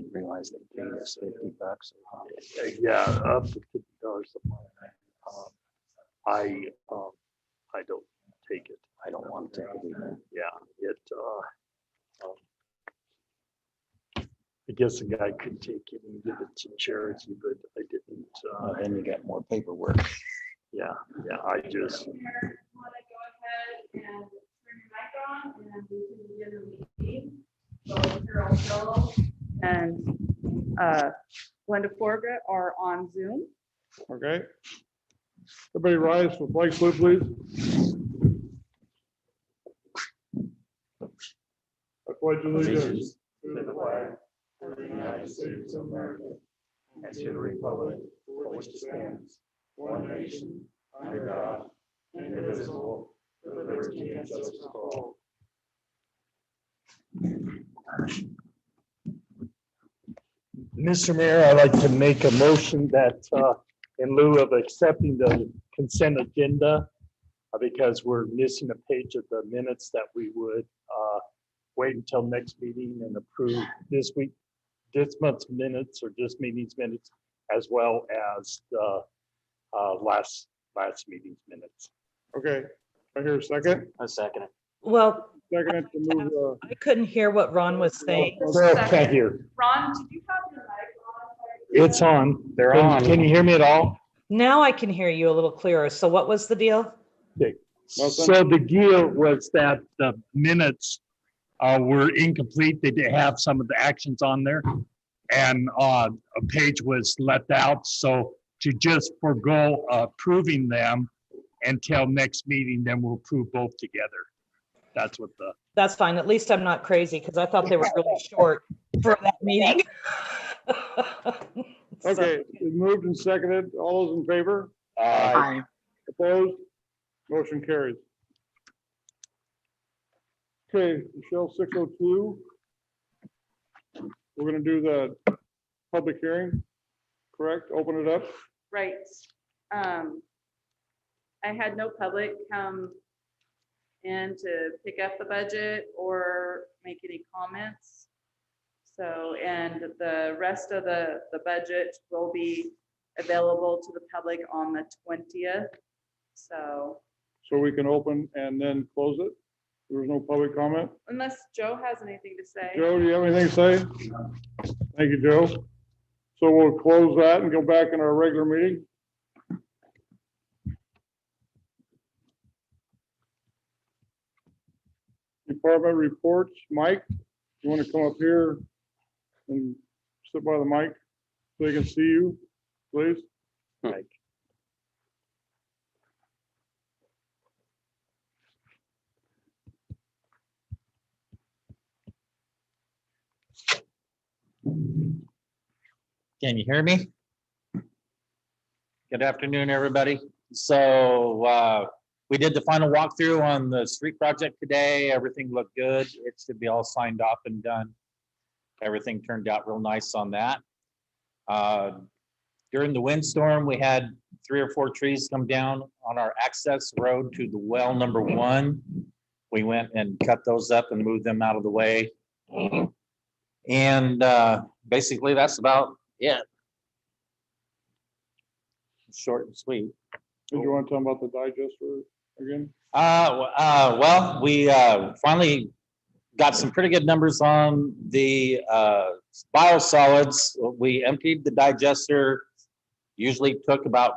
Realize they paid us $50. Yeah, up to $50 a month. I don't take it. I don't want to take it either. Yeah, I guess a guy could take it and give it to charity, but I didn't. Then you get more paperwork. Yeah, I just. Want to go ahead and turn your mic on and we can begin the meeting. So Carol Hill and Glenda Forga are on Zoom. Okay. Everybody rise for flag salute, please. I pledge allegiance to the flag of the United States of America and to the republic for which it stands, one nation, under God, indivisible, with liberty and justice for all. Mr. Mayor, I'd like to make a motion that in lieu of accepting the consent agenda, because we're missing a page of the minutes, that we would wait until next meeting and approve this month's minutes or this meeting's minutes, as well as the last meeting's minutes. Okay, I hear a second. A second. Well, Second to move. I couldn't hear what Ron was saying. Sarah can't hear. Ron, did you have your mic on? It's on. They're on. Can you hear me at all? Now I can hear you a little clearer. So what was the deal? So the deal was that the minutes were incomplete. They did have some of the actions on there, and a page was left out. So to just forego approving them until next meeting, then we'll approve both together. That's what the. That's fine. At least I'm not crazy because I thought they were really short for that meeting. Okay, it's moved and seconded. All those in favor? Aye. Opposed? Motion carries. Okay, Michelle, 6:02. We're gonna do the public hearing, correct? Open it up. Right. I had no public come in to pick up the budget or make any comments. So, and the rest of the budget will be available to the public on the 20th. So So we can open and then close it. There was no public comment. unless Joe has anything to say. Joe, do you have anything to say? Thank you, Joe. So we'll close that and go back in our regular meeting. Department reports. Mike, you want to come up here and sit by the mic so they can see you, please? Like, Can you hear me? Good afternoon, everybody. So we did the final walkthrough on the street project today. Everything looked good. It should be all signed off and done. Everything turned out real nice on that. During the windstorm, we had 3 or 4 trees come down on our access road to the well number 1. We went and cut those up and moved them out of the way. And basically that's about it. Short and sweet. Did you want to talk about the digester again? Well, we finally got some pretty good numbers on the biosolids. We emptied the digester. Usually took about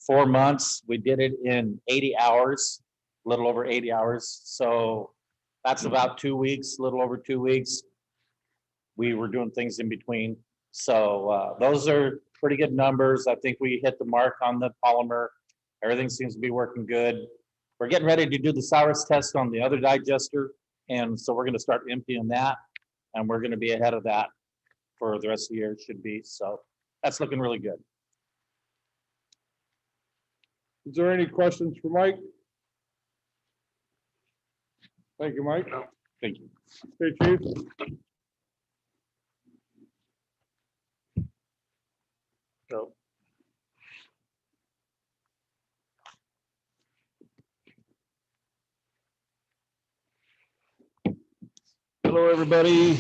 4 months. We did it in 80 hours, a little over 80 hours. So that's about 2 weeks, a little over 2 weeks. We were doing things in between. So those are pretty good numbers. I think we hit the mark on the polymer. Everything seems to be working good. We're getting ready to do the sours test on the other digester. And so we're going to start emptying that. And we're going to be ahead of that for the rest of the year, it should be. So that's looking really good. Is there any questions for Mike? Thank you, Mike. Thank you. Hey, Chief. so, Hello, everybody.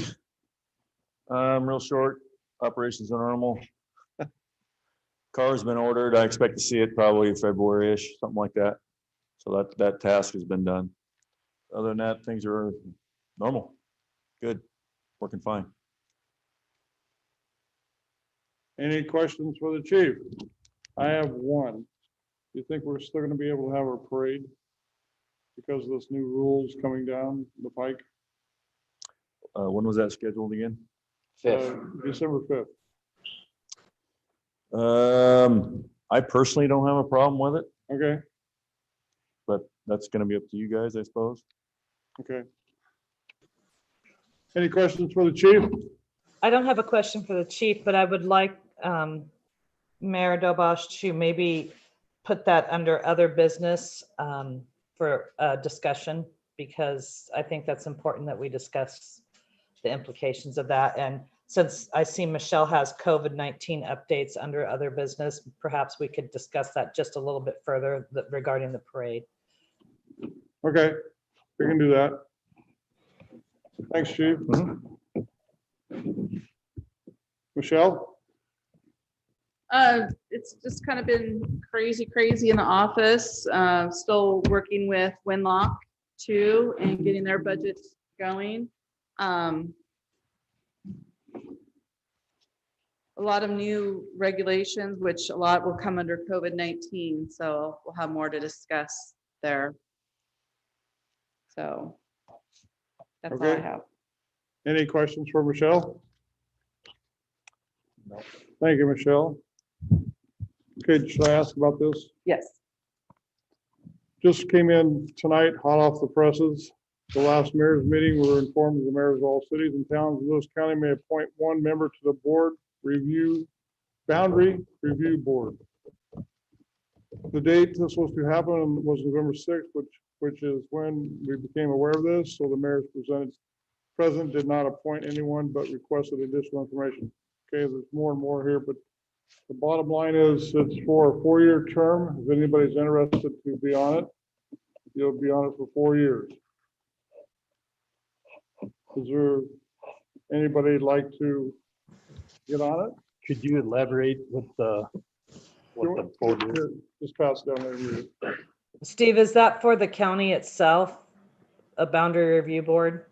Real short, operations are normal. Car's been ordered. I expect to see it probably February-ish, something like that. So that task has been done. Other than that, things are normal, good, working fine. Any questions for the chief? I have one. You think we're still gonna be able to have our parade because of this new rules coming down the pike? When was that scheduled again? December 5th. I personally don't have a problem with it, Okay, but that's gonna be up to you guys, I suppose. okay. Any questions for the chief? I don't have a question for the chief, but I would like Mayor Dobosh to maybe put that under other business for discussion, because I think that's important that we discuss the implications of that. And since I see Michelle has COVID-19 updates under other business, perhaps we could discuss that just a little bit further regarding the parade. Okay, we can do that. Thanks, chief. Michelle? It's just kind of been crazy in the office. Still working with Winlock too and getting their budgets going. A lot of new regulations, which a lot will come under COVID-19. So we'll have more to discuss there. So that's all I Okay. have. Any questions for Michelle? No. Thank you, Michelle. Okay, should I ask about this? Yes. Just came in tonight, hot off the presses. The last mayor's meeting, we were informed the mayors of all cities and towns in Lewis County may appoint one member to the boundary review board. The date this was to happen was November 6th, which is when we became aware of this. So the mayor's president did not appoint anyone, but requested additional information. Okay, there's more and more here, but the bottom line is it's for a 4-year term. If anybody's interested to be on it, you'll be on it for 4 years. Is there anybody like to get on it? Could you elaborate what the board is? Here, just pass down there. Rita. Steve, is that for the county itself, a boundary review board?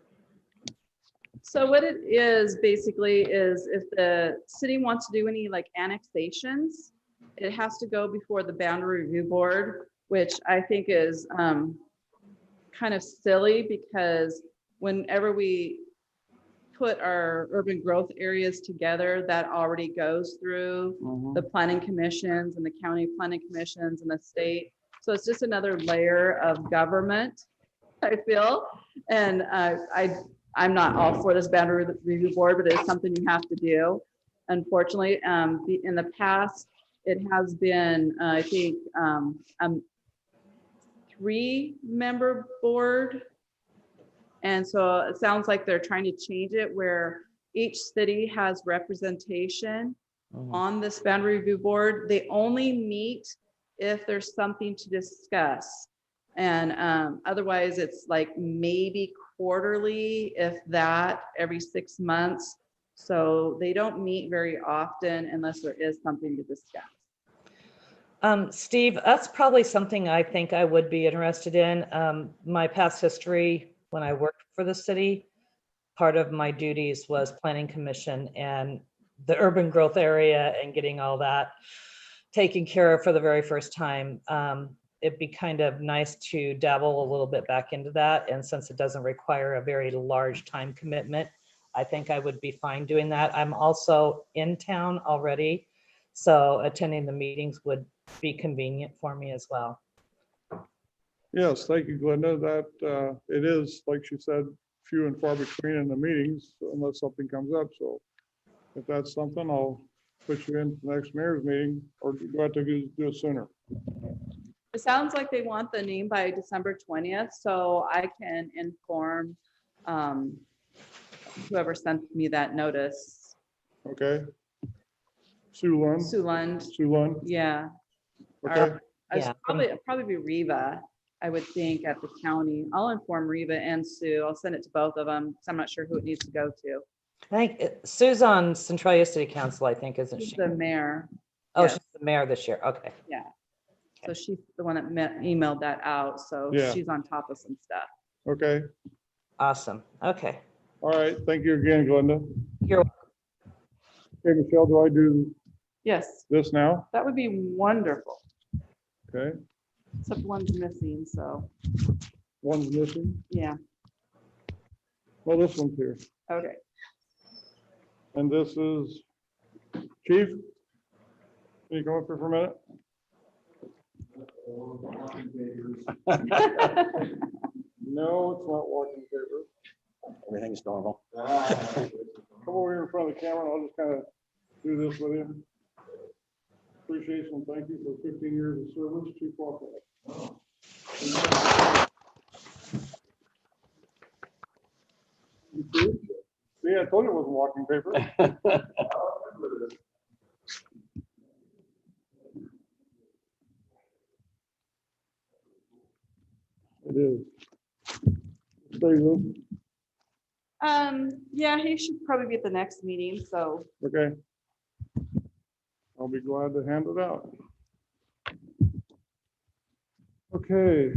So what it is basically is if the city wants to do any like annexations, it has to go before the boundary review board, which I think is kind of silly because whenever we put our urban growth areas together, that already goes through the planning commissions and the county planning commissions and the state. So it's just another layer of government, I feel. And I'm not all for this boundary review board, but it's something you have to do. Unfortunately, in the past, it has been, I think, 3-member board. And so it sounds like they're trying to change it where each city has representation on this boundary review board. They only meet if there's something to discuss. And otherwise it's like maybe quarterly, if that, every 6 months. So they don't meet very often unless there is something to discuss. Steve, that's probably something I think I would be interested in. My past history, when I worked for the city, part of my duties was planning commission and the urban growth area and getting all that taken care of for the very first time. It'd be kind of nice to dabble a little bit back into that. And since it doesn't require a very large time commitment, I think I would be fine doing that. I'm also in town already, so attending the meetings would be convenient for me as well. Yes, thank you, Glenda. That it is, like she said, few and far between in the meetings unless something comes up. So if that's something, I'll put you in for the next mayor's meeting, or do I have to do it sooner? It sounds like they want the name by December 20th, so I can inform whoever sent me that notice. Okay. Sue Lund? Sue Lund, Sue Lund? yeah. Okay, Yeah. It'd probably be Reva, I would think, at the county. I'll inform Reva and Sue. I'll send it to both of them, because I'm not sure who it needs to go to. I think Sue's on Centralia City Council, I think, isn't She's she? the mayor. Oh, yes. she's the mayor this year. Okay. Yeah. So she's the one that emailed that out. So Yeah. she's on top of some stuff. Okay, Awesome. Okay. all right, thank you again, Glenda. You're Okay, Michelle, do I do Yes, this now? that would be wonderful. Okay, Except one's missing. So one's missing. yeah. Well, this one's here. Okay. And this is Chief. Can you come up here for a minute? No, it's not walking paper. Everything's normal. Come over here in front of the camera and I'll just kind of do this with you. Appreciation and thank you for 15 years of service, Chief Walker. See, I told you it wasn't walking paper. It is. There you Yeah, he should probably be at the next meeting. So go. Okay. I'll be glad to hand it out. Okay.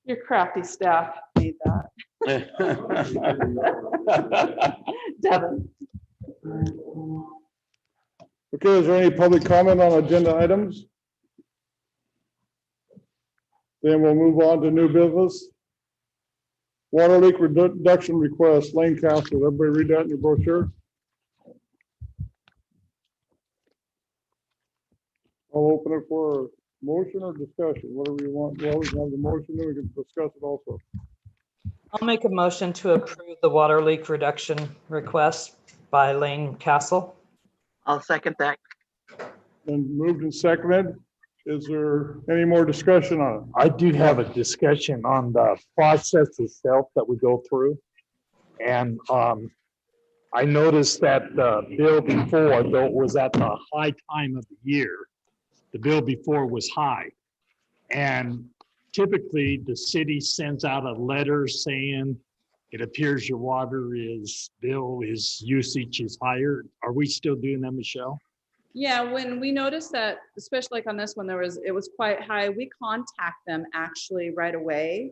your crafty staff made that. Devin. Okay, is there any public comment on agenda items? Then we'll move on to new business. Water leak reduction request, Lane Castle. Everybody read that in your brochure? I'll open it for motion or discussion, whatever you want. Well, we can have the motion, then we can discuss it also. I'll make a motion to approve the water leak reduction request by Lane Castle. I'll second that. Then moved and seconded. Is there any more discussion on it? I do have a discussion on the process itself that we go through. And I noticed that the bill before, though it was at the high time of the year, the bill before was high. And typically the city sends out a letter saying, it appears your water usage is higher. Are we still doing that, Michelle? Yeah, when we noticed that, especially like on this one, it was quite high, we contact them actually right away.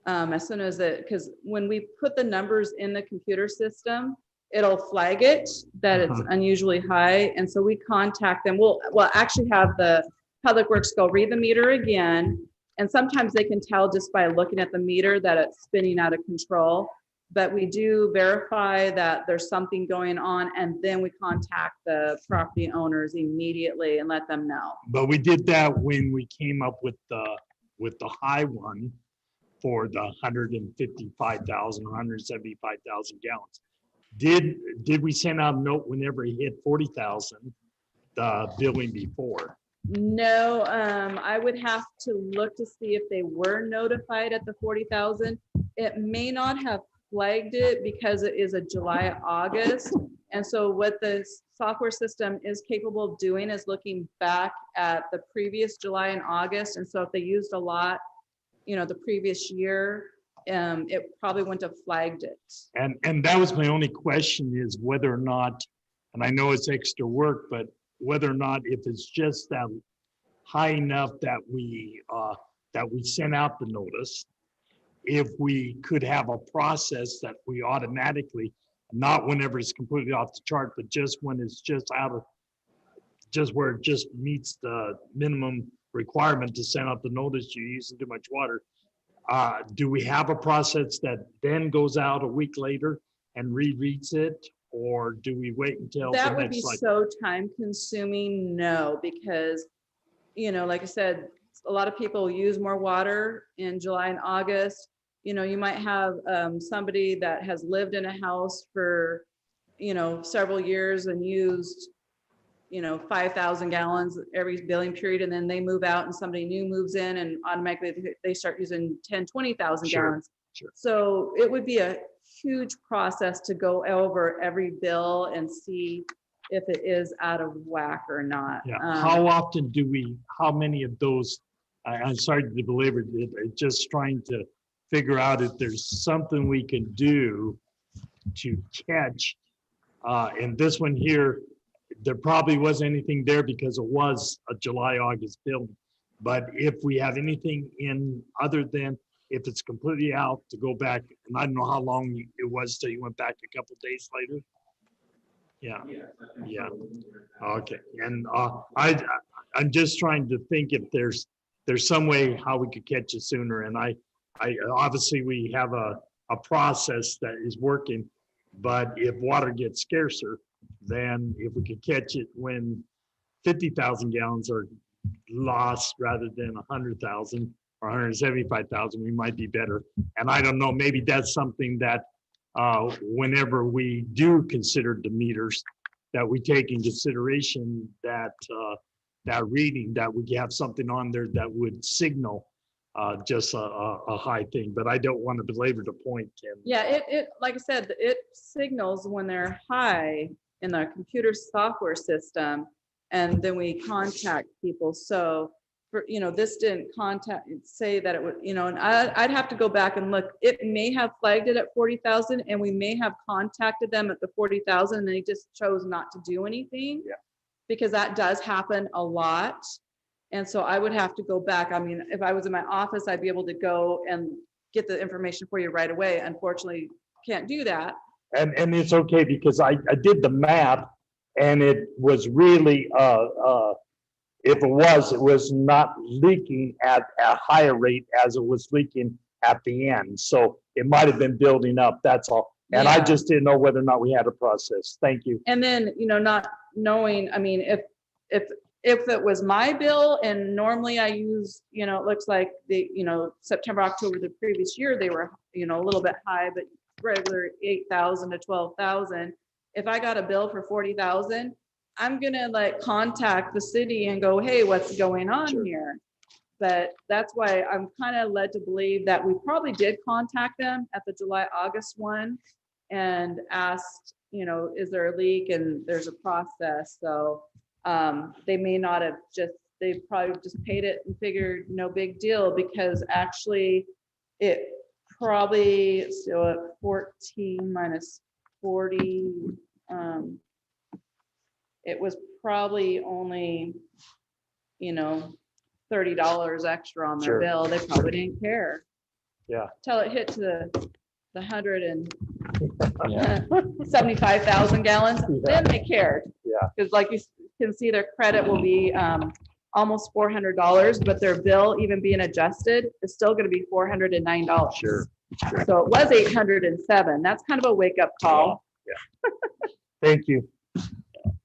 As soon as because when we put the numbers in the computer system, it'll flag it that it's unusually high. And so we contact them. We'll actually have the Public Works go read the meter again. And sometimes they can tell just by looking at the meter that it's spinning out of control. But we do verify that there's something going on, and then we contact the property owners immediately and let them know. But we did that when we came up with the high one for the 155,000, 175,000 gallons. Did we send out a note whenever it hit 40,000, the billing before? No, I would have to look to see if they were notified at the 40,000. It may not have flagged it because it is a July, August. And so what the software system is capable of doing is looking back at the previous July and August. And so if they used a lot, the previous year, it probably wouldn't have flagged it. And that was my only question, is whether or not, and I know it's extra work, but whether or not if it's just that high enough that we sent out the notice, if we could have a process that we automatically, not whenever it's completely off the chart, but just when it's just where it just meets the minimum requirement to send out the notice you're using too much water. Do we have a process that then goes out a week later and rereads it? Or do we wait until That the would next be cycle? so time consuming? No, because, like I said, a lot of people use more water in July and August. You might have somebody that has lived in a house for, several years and used, 5,000 gallons every billing period. And then they move out and somebody new moves in and automatically they start using 10, 20,000 Sure, gallons. sure. So it would be a huge process to go over every bill and see if it is out of whack or not. Yeah, how often how many of those, I'm sorry to belabor it, just trying to figure out if there's something we can do to catch And this one here, there probably wasn't anything there because it was a July, August bill. But if we have anything in other than, if it's completely out, to go back, and I don't know how long it was till you went back a couple days later. Yeah, yeah, okay. And I'm just trying to think if there's some way how we could catch it sooner. And I obviously we have a process that is working, but if water gets scarcer, then if we could catch it when 50,000 gallons are lost rather than 100,000 or 175,000, we might be better. And I don't know, maybe that's something that whenever we do consider the meters, that we take in consideration that that reading, that we have something on there that would signal just a high thing. But I don't want to belabor the point, Kim. Yeah, it, like I said, it signals when they're high in the computer software system, and then we contact people. So, for, this didn't say that it would, and I'd have to go back and look. It may have flagged it at 40,000, and we may have contacted them at the 40,000, and they just chose not to do anything. Yeah. Because that does happen a lot. And so I would have to go back. I mean, if I was in my office, I'd be able to go and get the information for you right away. Unfortunately, can't do that. And it's okay because I did the math, and it was really if it was not leaking at a higher rate as it was leaking at the end. So it might have been building up, that's all. And I Yeah. just didn't know whether or not we had a process. Thank you. And then, not knowing, I mean, if it was my bill, and normally I use, it looks like September, October, the previous year, they were, a little bit high, but regular 8,000 to 12,000. If I got a bill for 40,000, I'm gonna contact the city and go, hey, what's going on here? But that's why I'm kind of led to believe that we probably did contact them at the July, August one and asked, is there a leak? And there's a process. So they may not have they probably just paid it and figured no big deal, because actually it probably still at 14 minus 40. It was probably only, $30 extra on their Sure. bill. They probably didn't care. Yeah. Till it hit to the 175,000 Yeah. gallons, then they cared. Yeah. Because like you can see, their credit will be almost $400, but their bill, even being adjusted, is still going to be $409. Sure. So it was 807. That's kind of a wake up call. Yeah. Thank you.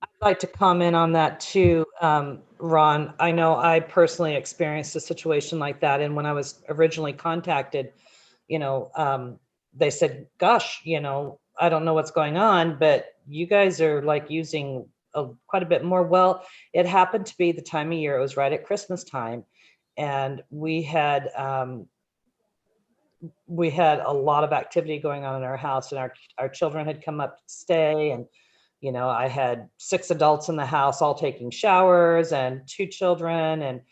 I'd like to comment on that too, Ron. I know I personally experienced a situation like that. And when I was originally contacted, they said, gosh, I don't know what's going on, but you guys are using quite a bit more. Well, it happened to be the time of year. It was right at Christmas time. And we had a lot of activity going on in our house, and our children had come up to stay, and I had 6 adults in the house, all taking showers, and 2 children,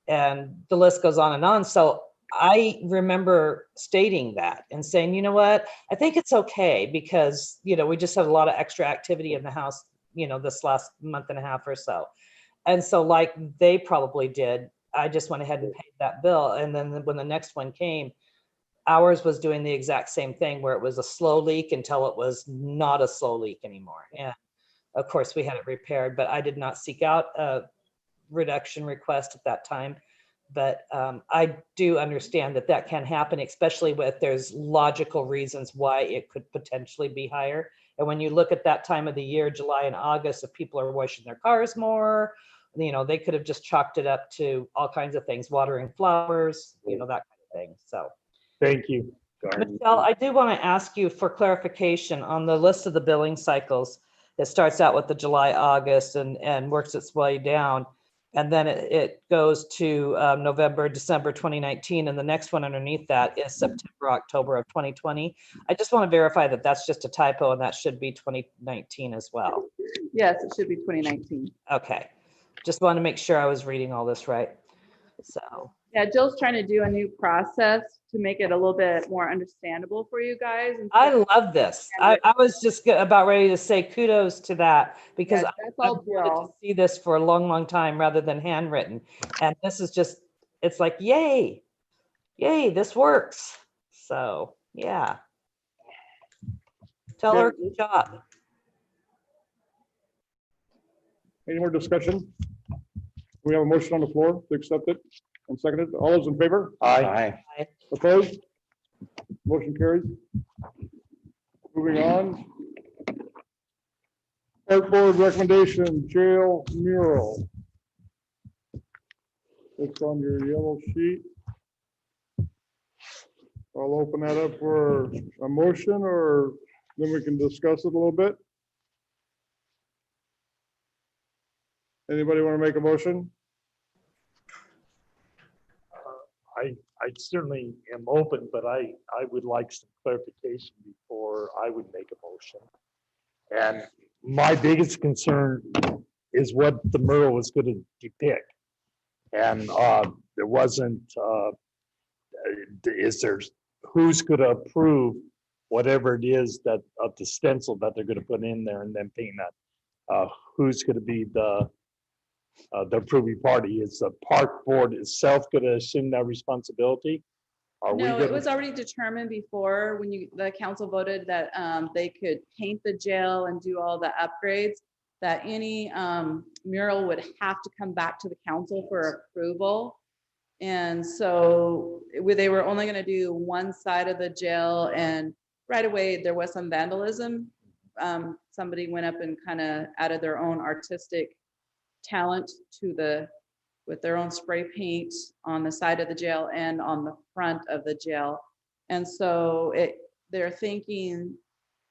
and the list goes on and on. So I remember stating that and saying, you know what, I think it's okay, because, we just had a lot of extra activity in the house, this last month and a half or so. And so like they probably did, I just went ahead and paid that bill. And then when the next one came, ours was doing the exact same thing, where it was a slow leak until it was not a slow leak anymore. And of course we had it repaired, but I did not seek out a reduction request at that time. But I do understand that can happen, especially if there's logical reasons why it could potentially be higher. And when you look at that time of the year, July and August, if people are washing their cars more, they could have just chalked it up to all kinds of things, watering flowers, that kind of thing. So. Thank you. Michelle, I do want to ask you for clarification on the list of the billing cycles. It starts out with the July, August, and works its way down. And then it goes to November, December 2019. And the next one underneath that is September, October of 2020. I just want to verify that that's just a typo, and that should be 2019 as well. Yes, it should be 2019. Okay. Just want to make sure I was reading all this right. So, Yeah, Jill's trying to do a new process to make it a little bit more understandable for you guys. and I love this. I was just about ready to say kudos to that because Yeah, I've that's all wanted to Jill. see this for a long, long time rather than handwritten. And this is just, it's like, yay, this works. So, yeah. Tell her good job. Any more discussion? We have a motion on the floor to accept it and second it. All those in favor? Aye. Opposed? Motion carries. Moving on. Park Board recommendation, jail mural. It's on your yellow sheet. I'll open that up for a motion, or then we can discuss it a little bit. Anybody want to make a motion? I certainly am open, but I would like some clarification before I would make a motion. And my biggest concern is what the mural was going to depict. And there wasn't, who's going to approve whatever it is that of the stencil that they're going to put in there and then paint that? Who's going to be the approving party? Is the park board itself going to assume that responsibility? Are we No, it gonna- was already determined before when the council voted that they could paint the jail and do all the upgrades, that any mural would have to come back to the council for approval. And so they were only going to do one side of the jail, and right away there was some vandalism. Somebody went up and kind of added their own artistic talent to with their own spray paint on the side of the jail and on the front of the jail. And so their thinking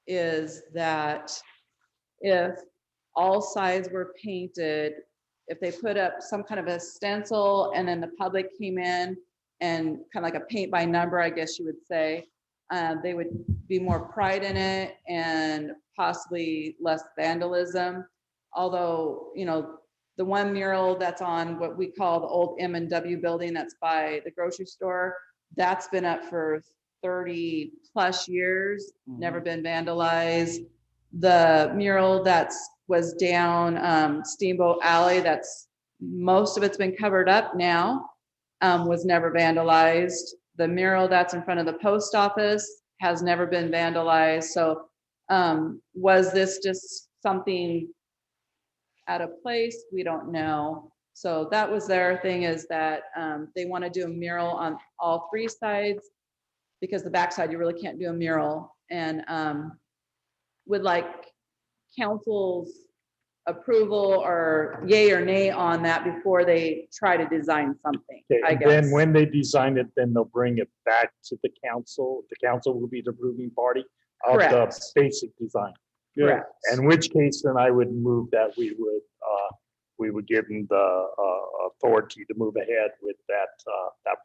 is that if all sides were painted, if they put up some kind of a stencil and then the public came in and kind of like a paint by number, I guess you would say, they would be more pride in it and possibly less vandalism. Although, the one mural that's on what we call the old M&W building that's by the grocery store, that's been up for 30 plus years, never been vandalized. The mural was down Steamboat Alley, that's most of it's been covered up now, was never vandalized. The mural that's in front of the post office has never been vandalized. So was this just something out of place? We don't know. So that was their thing, is that they want to do a mural on all three sides, because the backside you really can't do a mural, and would like council's approval or yay or nay on that before they try to design something, Okay, I and guess. then when they design it, then they'll bring it back to the council. The council will be the approving party of the Correct. basic design. Yeah, Correct. In which case, then I would move that we would give them the authority to move ahead with that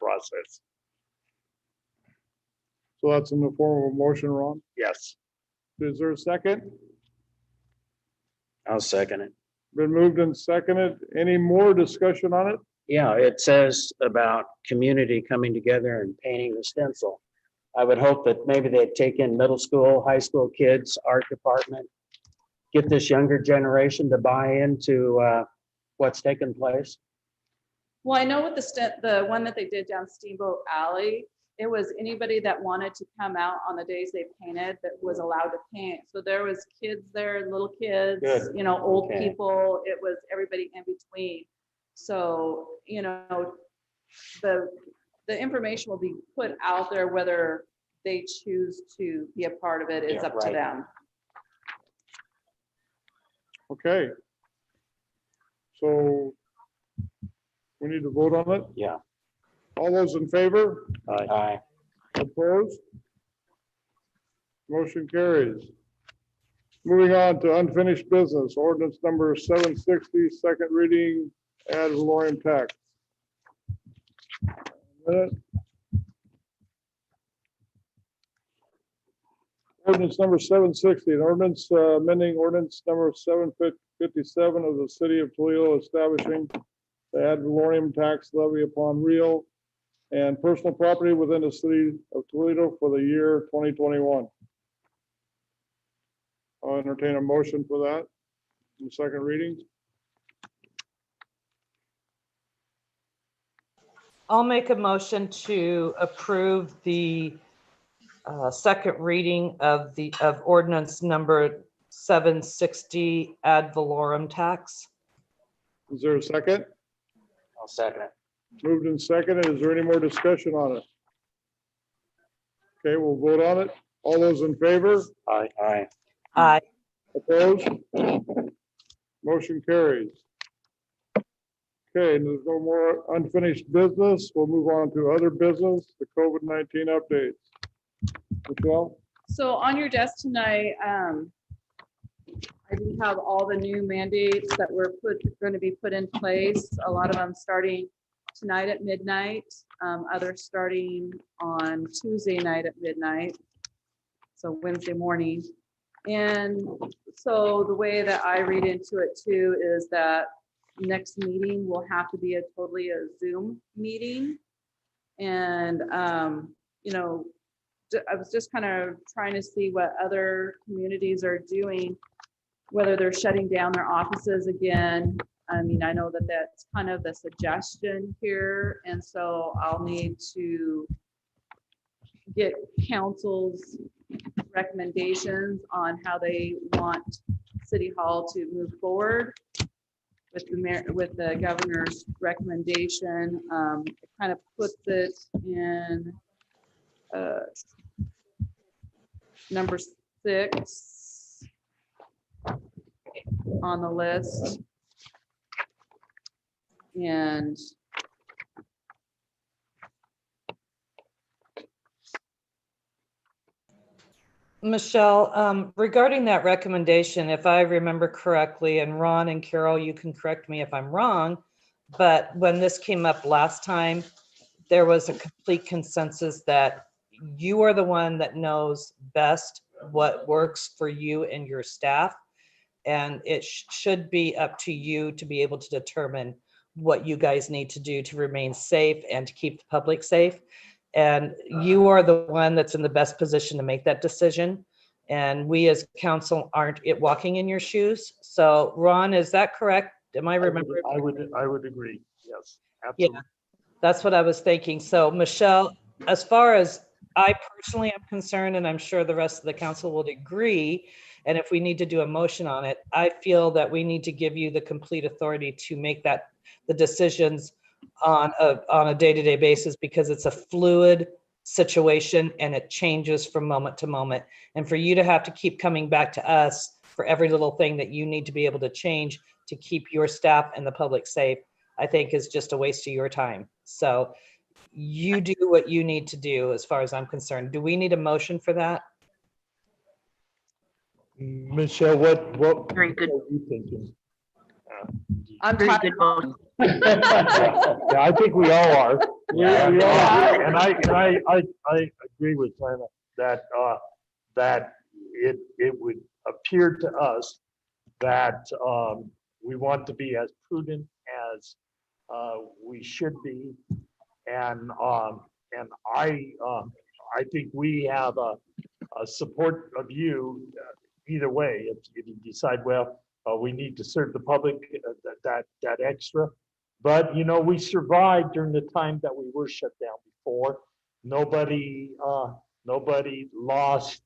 process. so that's in the form of a motion, Ron. Yes. Is there a second? I'll second it. Been moved and seconded. Any more discussion on it? Yeah, it says about community coming together and painting the stencil. I would hope that maybe they'd take in middle school, high school kids, art department, get this younger generation to buy into what's taking place. Well, I know with the one that they did down Steamboat Alley, it was anybody that wanted to come out on the days they painted that was allowed to paint. So there was kids there, little kids, Good. Old Okay. people. It was everybody in between. So, the information will be put out there. Whether they choose to be a part of it is Yeah, up to right. them. Okay. So we need to vote on it. Yeah. All those in favor? Aye. Opposed? Motion carries. Moving on to unfinished business, ordinance number 760, second reading, ad valorem tax. Ordinance number 760, an ordinance amending ordinance number 757 of the city of Toledo establishing the ad valorem tax levy upon real and personal property within the city of Toledo for the year 2021. I'll entertain a motion for that in second reading. I'll make a motion to approve the second reading of ordinance number 760 ad valorem tax. Is there a second? I'll second it. Moved and seconded. Is there any more discussion on it? Okay, we'll vote on it. All those in favor? Aye. Aye. Aye. Opposed? Motion carries. Okay, and there's no more unfinished business. We'll move on to other business, the COVID-19 updates. Michelle? So on your desk tonight, I do have all the new mandates that were going to be put in place. A lot of them starting tonight at midnight, others starting on Tuesday night at midnight, so Wednesday morning. And so the way that I read into it too is that next meeting will have to be totally a Zoom meeting. And, you know, I was just kind of trying to see what other communities are doing, whether they're shutting down their offices again. I mean, I know that that's kind of the suggestion here. And so I'll need to get council's recommendations on how they want City Hall to move forward with the mayor, with the governor's recommendation. It kind of puts it in number 6 on the list. And Michelle, regarding that recommendation, if I remember correctly, and Ron and Carol, you can correct me if I'm wrong, but when this came up last time, there was a complete consensus that you are the one that knows best what works for you and your staff. And it should be up to you to be able to determine what you guys need to do to remain safe and to keep the public safe. And you are the one that's in the best position to make that decision. And we as council aren't walking in your shoes. So Ron, is that correct? Am I remembering? I would agree. Yes, Yeah, absolutely. that's what I was thinking. So Michelle, as far as I personally am concerned, and I'm sure the rest of the council would agree, and if we need to do a motion on it, I feel that we need to give you the complete authority to make the decisions on a day-to-day basis, because it's a fluid situation and it changes from moment to moment. And for you to have to keep coming back to us for every little thing that you need to be able to change to keep your staff and the public safe, I think is just a waste of your time. So you do what you need to do as far as I'm concerned. Do we need a motion for that? Michelle, what Very good. are you thinking? I'm Very tired. good motion. Yeah, I think we all are. Yeah. We all are. And I agree with Lana that that it would appear to us that we want to be as prudent as we should be, and I think we have a support of you either way. If you decide, well, we need to serve the public that extra. But, you know, we survived during the time that we were shut down before. Nobody lost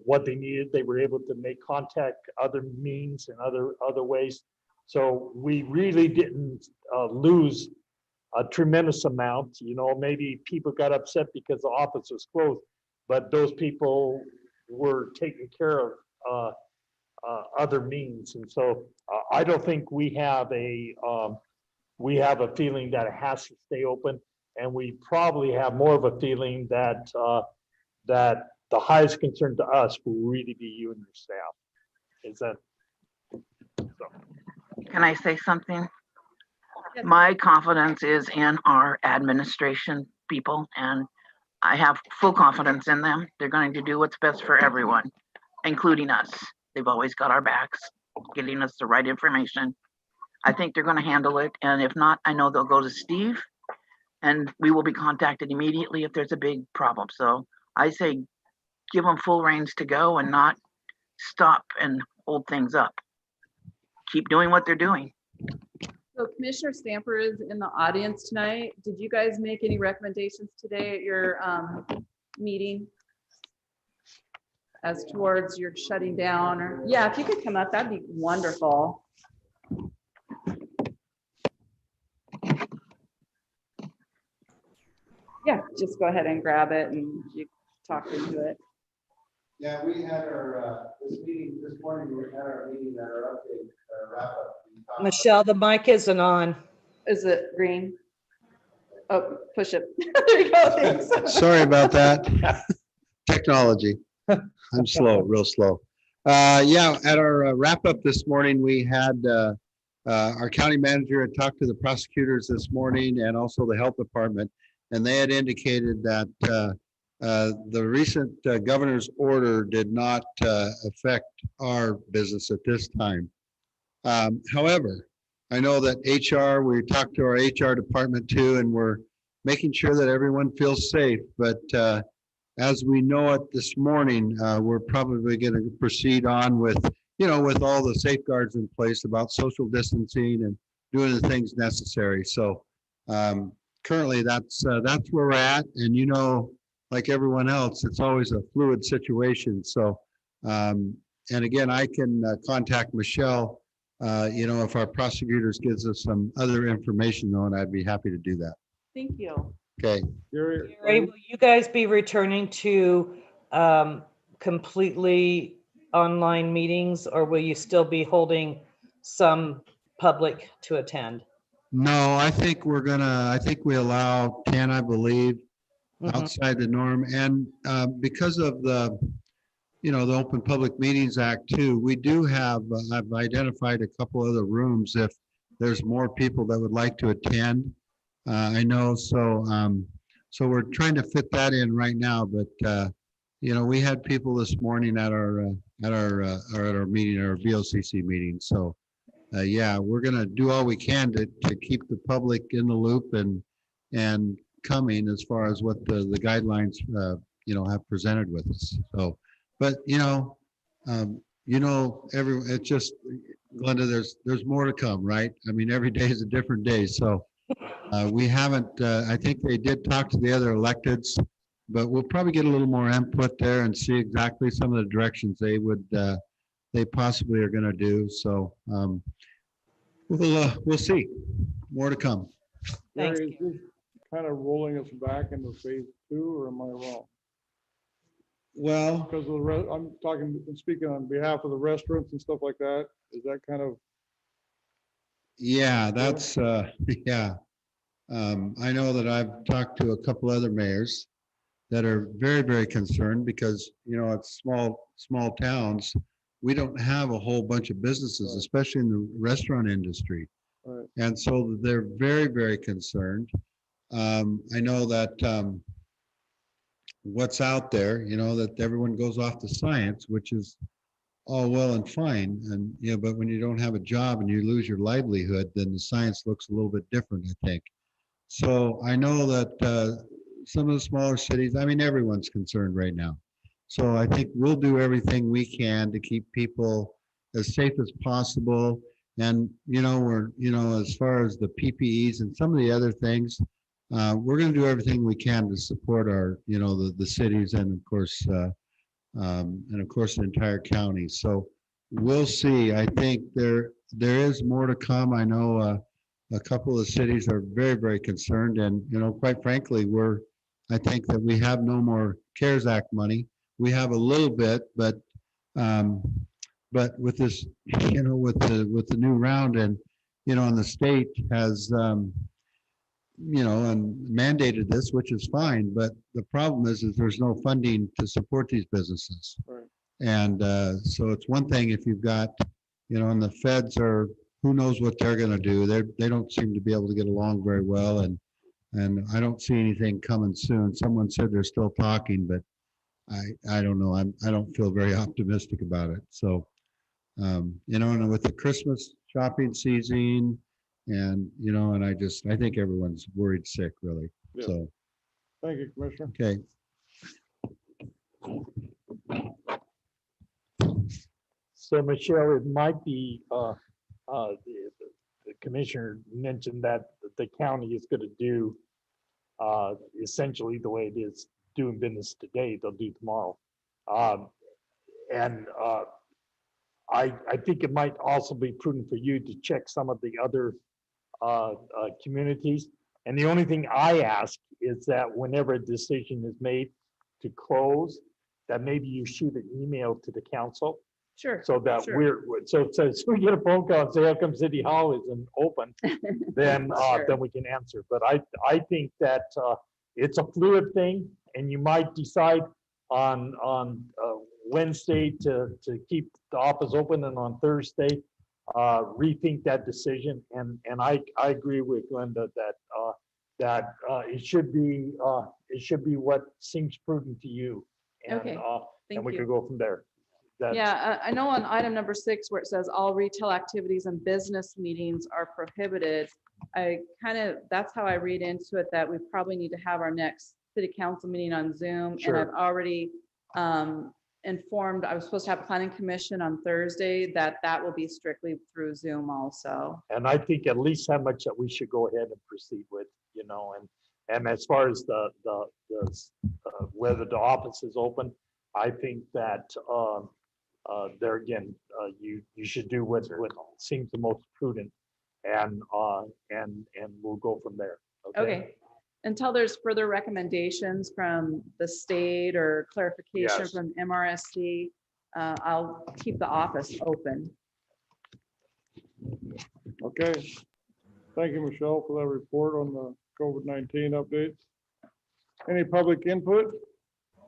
what they needed. They were able to make contact other means and other ways. So we really didn't lose a tremendous amount. You know, maybe people got upset because the office was closed, but those people were taken care of other means. And so I don't think we have a feeling that it has to stay open, and we probably have more of a feeling that that the highest concern to us will really be you and your staff. Is that so? Can I say something? Yes. My confidence is in our administration people, and I have full confidence in them. They're going to do what's best for everyone, including us. They've always got our backs, getting us the right information. I think they're going to handle it. And if not, I know they'll go to Steve And we will be contacted immediately if there's a big problem. So I say, give them full reins to go and not stop and hold things up. Keep doing what they're doing. So Commissioner Stamper is in the audience tonight. Did you guys make any recommendations today at your meeting? As towards your shutting down, or, yeah, if you could come up, that'd be wonderful. Yeah, just go ahead and grab it and you talk into it. Yeah, we had our, this meeting, this morning, we had our meeting, our update, wrap up. We talked- Michelle, the mic isn't on. Is it green? Oh, push it. There you go, thanks. Sorry about that. Technology. I'm slow, real slow. Yeah, at our wrap up this morning, we had our county manager had talked to the prosecutors this morning and also the health department. And they had indicated that the recent governor's order did not affect our business at this time. However, I know that HR, we talked to our HR department too, and we're making sure that everyone feels safe. But as we know it this morning, we're probably going to proceed on with, with all the safeguards in place about social distancing and doing the things necessary. So currently, that's where we're at. And like everyone else, it's always a fluid situation. So, and again, I can contact Michelle. If our prosecutors gives us some other information, though, and I'd be happy to do that. Thank you. Okay. Gary, Gary, will you guys be returning to completely online meetings, or will you still be holding some public to attend? No, I think we allow 10, I believe, outside the norm. And because of the Open Public Meetings Act too, we do have, I've identified a couple other rooms if there's more people that would like to attend. I know, so we're trying to fit that in right now, but we had people this morning at our meeting, our VOCC meeting. So yeah, we're gonna do all we can to keep the public in the loop and coming as far as what the guidelines have presented with us. So, but it's just, Glenda, there's more to come, right? I mean, every day is a different day. So we haven't, I think they did talk to the other electeds, but we'll probably get a little more input there and see exactly some of the directions they possibly are going to do. So we'll see. More to come. Thanks, Gary, is this kind of rolling us back into phase 2, or am I wrong? Well, Because I'm talking and speaking on behalf of the restaurants and stuff like that. Is that kind of? yeah, that's yeah. I know that I've talked to a couple other mayors that are very, very concerned because, it's small towns. We don't have a whole bunch of businesses, especially in the restaurant industry. Right. And so they're very, very concerned. I know that what's out there, that everyone goes off to science, which is all well and fine. And, but when you don't have a job and you lose your livelihood, then the science looks a little bit different, I think. So I know that some of the smaller cities, I mean, everyone's concerned right now. So I think we'll do everything we can to keep people as safe as possible. And, we're, as far as the PPEs and some of the other things, we're going to do everything we can to support our, the cities and of course, the entire county. So we'll see. I think there is more to come. I know a couple of cities are very, very concerned, and quite frankly, I think that we have no more CARES Act money. We have a little bit, but with this, with the new round, and and the state has and mandated this, which is fine, but the problem is there's no funding to support these businesses. Right. And so it's one thing if you've got, and the feds are, who knows what they're going to do. They don't seem to be able to get along very well, and I don't see anything coming soon. Someone said they're still talking, but I don't know. I don't feel very optimistic about it. So, and with the Christmas shopping season And, you know, and I think everyone's worried sick, really. Yeah. So, Thank you, Commissioner. okay. So Michelle, it might be, the commissioner mentioned that the county is gonna do essentially the way it is doing business today, they'll do tomorrow. And I think it might also be prudent for you to check some of the other communities. And the only thing I ask is that whenever a decision is made to close, that maybe you shoot an email to the council Sure. so that Sure. so we get a phone call and say, how come City Hall isn't open? Then Sure. then we can answer. But I think that it's a fluid thing, and you might decide on Wednesday to keep the office open, and on Thursday rethink that decision. And I agree with Glenda that it should be what seems prudent to you. And Okay, and Thank we you. could go from there. That's- Yeah, I know on item number 6 where it says all retail activities and business meetings are prohibited. That's how I read into it, that we probably need to have our next city council meeting on Zoom. And Sure. I've already informed, I was supposed to have planning commission on Thursday, that will be strictly through Zoom also. And I think at least how much that we should go ahead and proceed with, you know, and as far as the whether the office is open, I think that there again, you should do what seems the most prudent, and we'll go from there. Okay. Until there's further recommendations from the state or clarification Yes. from MRSC, I'll keep the office open. Okay. Thank you, Michelle, for that report on the COVID-19 updates. Any public input?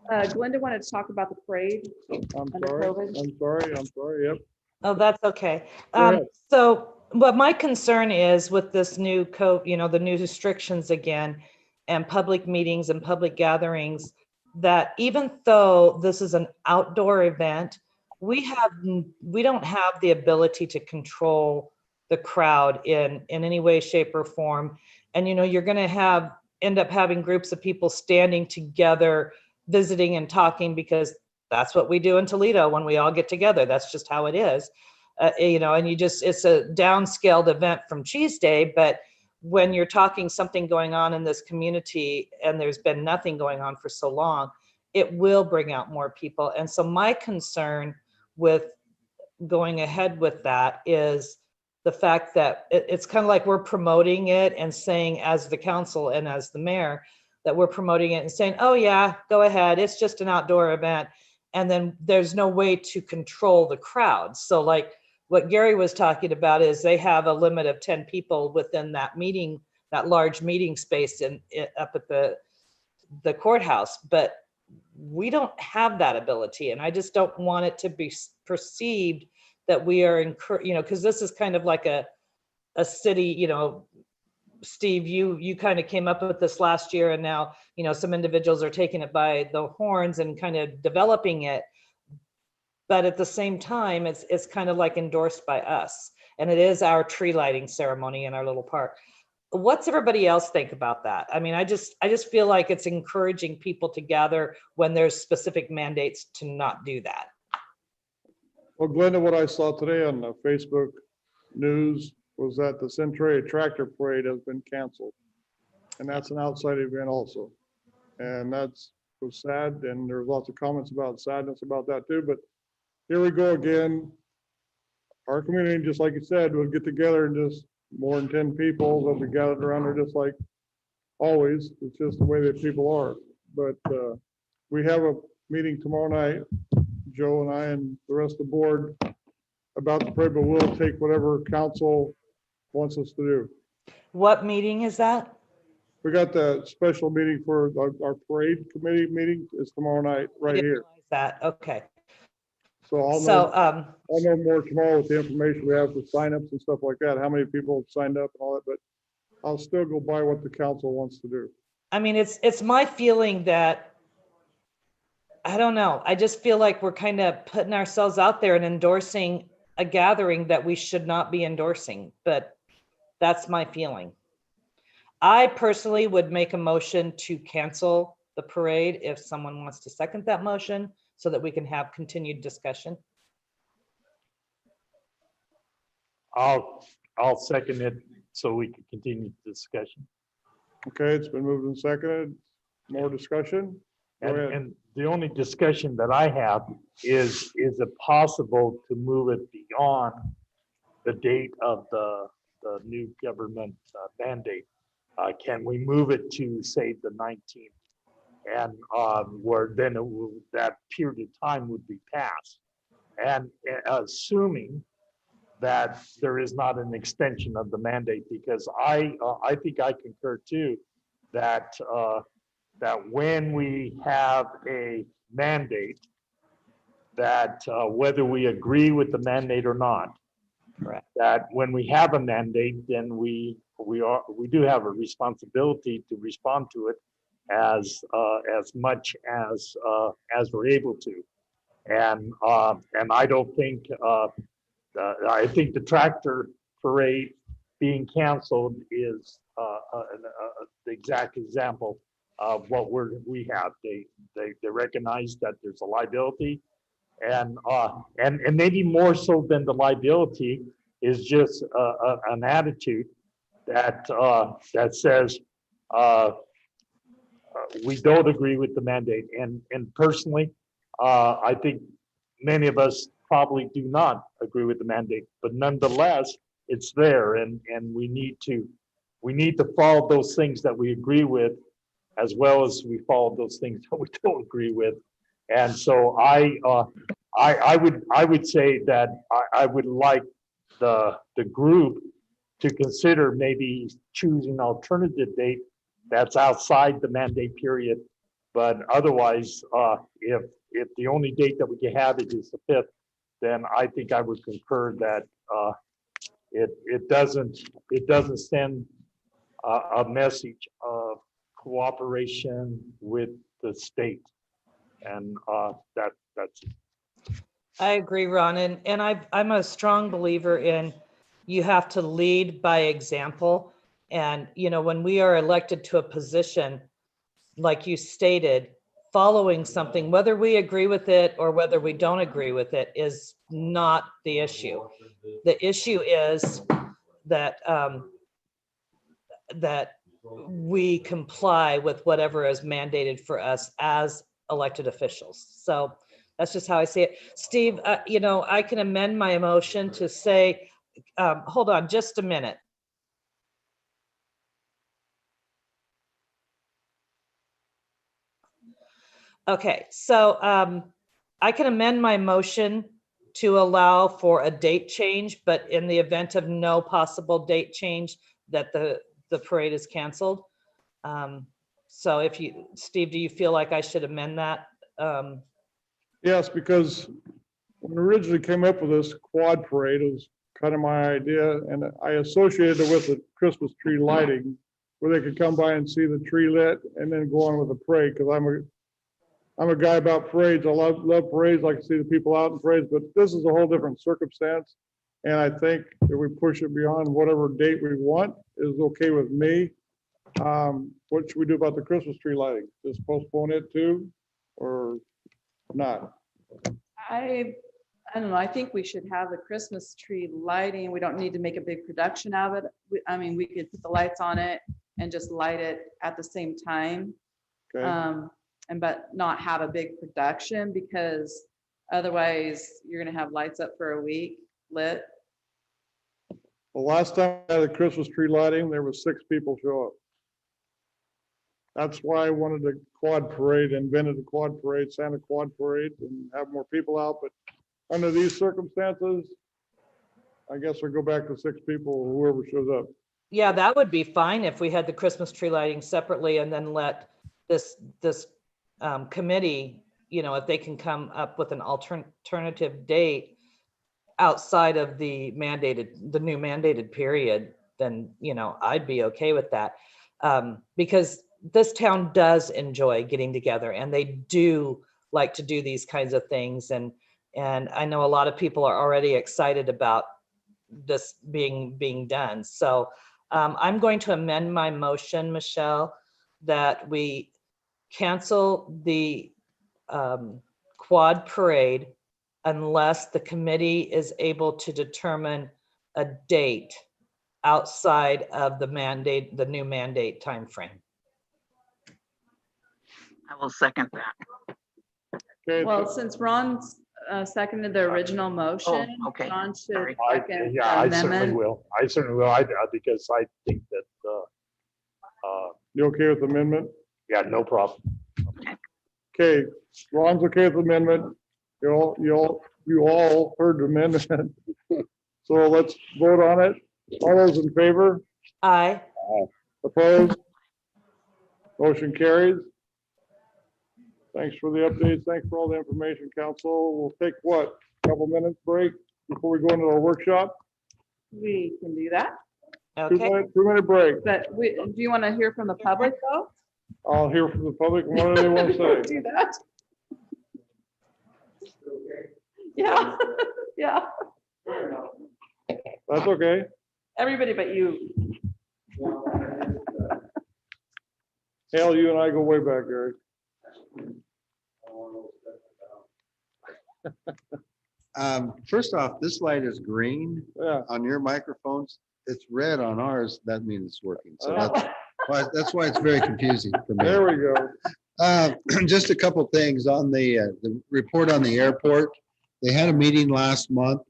Glenda wanted to talk about the parade. I'm Under sorry, COVID? I'm sorry, yep. Oh, that's okay. Go ahead. So what my concern is with this new code, you know, the new restrictions again, and public meetings and public gatherings, that even though this is an outdoor event, we don't have the ability to control the crowd in any way, shape, or form. And, you know, you're going to end up having groups of people standing together, visiting and talking, because that's what we do in Toledo when we all get together. That's just how it is. You know, and it's a downscaled event from Cheese Day, but when you're talking something going on in this community and there's been nothing going on for so long, it will bring out more people. And so my concern with going ahead with that is the fact that it's kind of like we're promoting it and saying, as the council and as the mayor, that we're promoting it and saying, oh yeah, go ahead, it's just an outdoor event. And then there's no way to control the crowd. So like what Gary was talking about is they have a limit of 10 people within that meeting, that large meeting space up at the courthouse, but we don't have that ability. And I just don't want it to be perceived that we are, you know, because this is kind of like a city, you know, Steve, you kind of came up with this last year, and now, you know, some individuals are taking it by the horns and kind of developing it. But at the same time, it's kind of like endorsed by us, and it is our tree lighting ceremony in our little park. What's everybody else think about that? I mean, I just feel like it's encouraging people to gather when there's specific mandates to not do that. Well, Glenda, what I saw today on the Facebook news was that the Centralia Tractor Parade has been canceled. And that's an outside event also. And was sad, and there's lots of comments about sadness about that too, but here we go again. Our community, just like you said, will get together and just more than 10 people will be gathered around there just like always. It's just the way that people are. But we have a meeting tomorrow night, Joe and I and the rest of the board, about the parade, but we'll take whatever council wants us to do. What meeting is that? We got the special meeting for our parade committee meeting is tomorrow night, I right didn't here. realize that. Okay. So I'll So, know more tomorrow with the information we have for signups and stuff like that, how many people have signed up and all that, but I'll still go by what the council wants to do. I mean, it's my feeling that, I don't know, I just feel like we're kind of putting ourselves out there and endorsing a gathering that we should not be endorsing, but That's my feeling. I personally would make a motion to cancel the parade if someone wants to second that motion so that we can have continued discussion. I'll second it so we can continue the discussion. Okay, it's been moved and seconded. More discussion? Go And, ahead. and the only discussion that I have is it possible to move it beyond the date of the new government mandate? Can we move it to, say, the 19th? And where then that period of time would be passed. And assuming that there is not an extension of the mandate, because I think I concur too, that when we have a mandate, that whether we agree with the mandate or not, Correct. that when we have a mandate, then we do have a responsibility to respond to it as much as we're able to. And I don't think I think the tractor parade being canceled is the exact example of what we have. They recognize that there's a liability, and maybe more so than the liability is just an attitude that says we don't agree with the mandate. And personally, I think many of us probably do not agree with the mandate, but nonetheless, it's there, and we need to follow those things that we agree with, as well as we follow those things that we don't agree with. And so I would say that I would like the group to consider maybe choosing an alternative date that's outside the mandate period. But otherwise, if the only date that we can have is the 5th, then I think I would concur that it doesn't send a message of cooperation with the state. And that's it. I agree, Ron, and I'm a strong believer in you have to lead by example. And, when we are elected to a position, like you stated, following something, whether we agree with it or whether we don't agree with it, is not the issue. The issue is that that we comply with whatever is mandated for us as elected officials. So that's just how I see it. Steve, I can amend my motion to say, hold on just a minute. Okay, so I can amend my motion to allow for a date change, but in the event of no possible date change, that the parade is canceled. So Steve, do you feel like I should amend that? Yes, because when I originally came up with this quad parade, it was kind of my idea, and I associated it with the Christmas tree lighting, where they could come by and see the tree lit and then go on with the parade, because I'm a guy about parades. I love parades, like to see the people out in parades, but this is a whole different circumstance. And I think if we push it beyond whatever date we want is okay with me. What should we do about the Christmas tree lighting? Just postpone it too, or not? I don't know. I think we should have the Christmas tree lighting. We don't need to make a big production of it. We could put the lights on it and just light it at the same time. Okay. But not have a big production, because otherwise you're gonna have lights up for a week lit. The last time I had a Christmas tree lighting, there was 6 people show up. That's why I wanted the quad parade, invented the quad parade, Santa Quad Parade, and have more people out. But under these circumstances, I guess we go back to 6 people, whoever shows up. Yeah, that would be fine if we had the Christmas tree lighting separately and then let this committee, if they can come up with an alternative date outside of the new mandated period, then, I'd be okay with that. Because this town does enjoy getting together, and they do like to do these kinds of things. And I know a lot of people are already excited about this being done. So I'm going to amend my motion, Michelle, that we cancel the quad parade unless the committee is able to determine a date outside of the mandate, the new mandate timeframe. I will second that. Okay, Well, since Ron seconded the original motion, okay. John should Sorry. second Yeah, I the certainly amendment. will. I certainly will. Because I think that, you okay with the amendment? yeah, no problem. Okay, Ron's okay with the amendment. You all heard the amendment. So let's vote on it. All those in favor? Aye. Opposed? Motion carries. Thanks for the updates. Thanks for all the information, council. We'll take what, couple minutes break before we go into our workshop? We can do that, Okay. 2-minute break. but do you want to hear from the public though? I'll hear from the public. What do they want to say? Do that? Yeah, yeah. That's okay. Everybody but you. Hal, you and I go way back, Gary. First off, this light is green Yeah. on your microphones. It's red on ours. That means it's working. So Oh. that's why it's very confusing for me. There we go. Just a couple things on the report on the airport. They had a meeting last month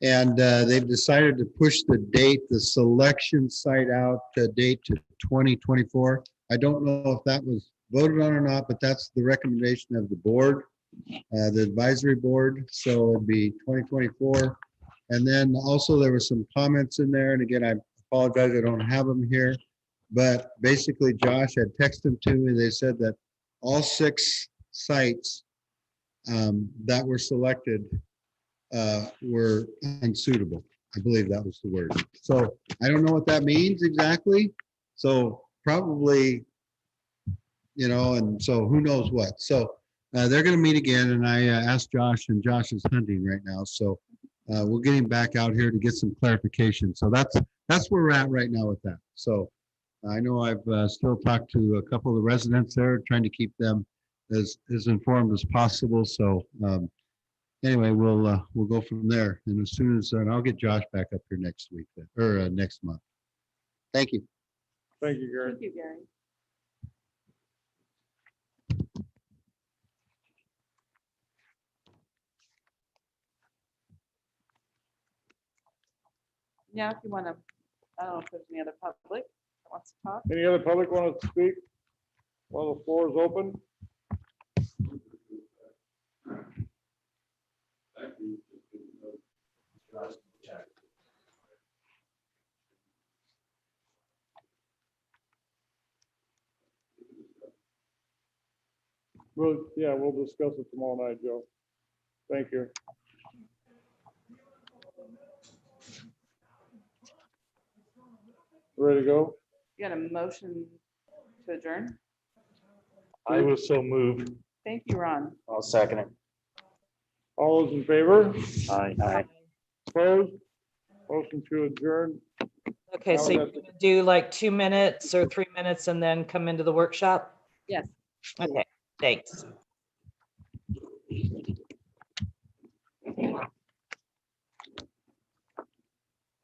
and they've decided to push the date, the selection site out date to 2024. I don't know if that was voted on or not, but that's the recommendation of the board, the advisory board. So it'd be 2024. And then also there were some comments in there. And again, I apologize, I don't have them here. But basically Josh had texted them to me. They said that all 6 sites that were selected were unsuitable. I believe that was the word. So I don't know what that means exactly. So probably, and so who knows what. So they're going to meet again, and I asked Josh, and Josh is hunting right now. So we'll get him back out here to get some clarification. So that's where we're at right now with that. So I know I've still talked to a couple of the residents there, trying to keep them as informed as possible. So anyway, we'll go from there. And as soon as, and I'll get Josh back up here next week or next month. Thank you. Thank you, Gary. Thank you, Gary. Yeah, if you want to, I don't know if there's any other public that wants to talk. Any other public want to speak while the floor is open? We'll discuss it tomorrow night, Joe. Thank you. Ready to go? You got a motion to adjourn? I was so moved. Thank you, Ron. I'll second it. All those in favor? Aye. Opposed? Motion to adjourn. Okay, so you're gonna do like 2 minutes or 3 minutes and then come into the workshop? Yes. Okay, thanks.